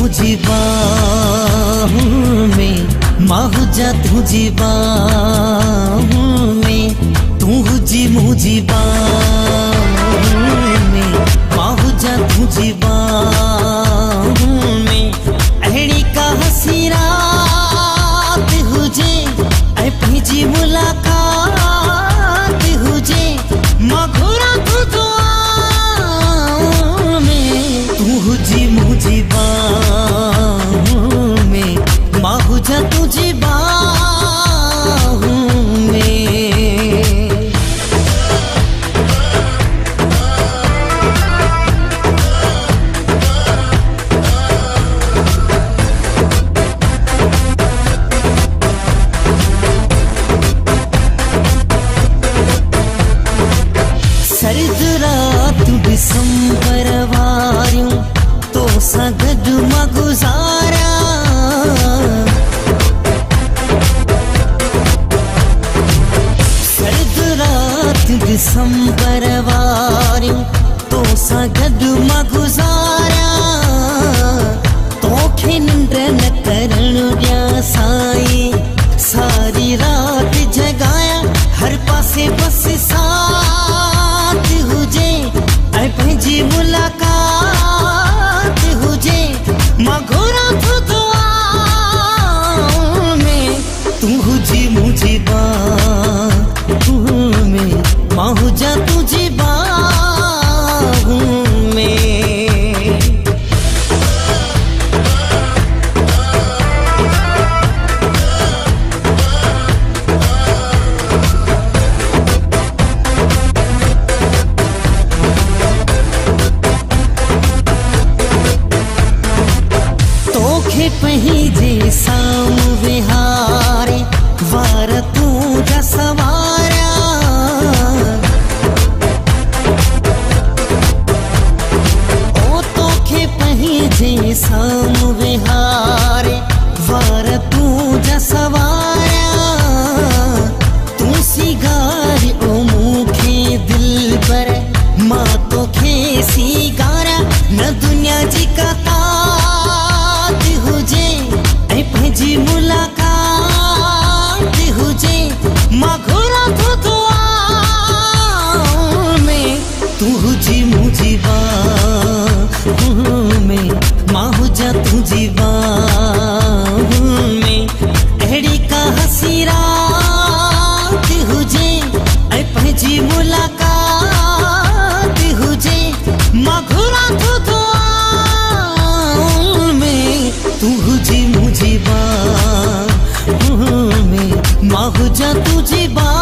तुझी बाहों में माहू जा तुझी बाहों में तुझी मुझी बाहों में माहू जा तुझी बाहों में अहड़ी का हसी रात हुजे ऐ पीजी मुलाकात हुजे मघुरा तू दुआओं में तुझी मुझी बाहों में माहू जा तुझी बाहों में। सर्द रात दिसंबर वारियूं तो सां गॾु मां गुज़ारिया सर्द रात दिसंबर वारियूं तो सां गॾु मां गुज़ारिया तोखे निंड न करण ॾियां साईं सारी रात जगाया हर पासे बस साथ हुजे ऐं पंहिंजी मुलाकात हुजे मां घुरां थो दुआओं में तुझी मुझी बाहों में माहू जा तुझी बाहों में। पंहिंजे साम विहारे वार तूं जा सवारिया ओ तोखे पंहिंजे साम विहारे वार तूं जा सवारिया तूं सिगारी ओ मूंखे दिल पर मां तोखे सिगारा न दुनिया जी कथा पंहिंजी मुलाकात हुजे मां घुरां थो दुआओं में तुझी मुझी बाहों में माहू जा तुझी बाहों में अहड़ी का हसी रात हुजे ऐं पंहिंजी मुलाकात हुजे मां घुरां थो दुआओं में तुझी मुझी बाहों में माहू जा तुझी बाहों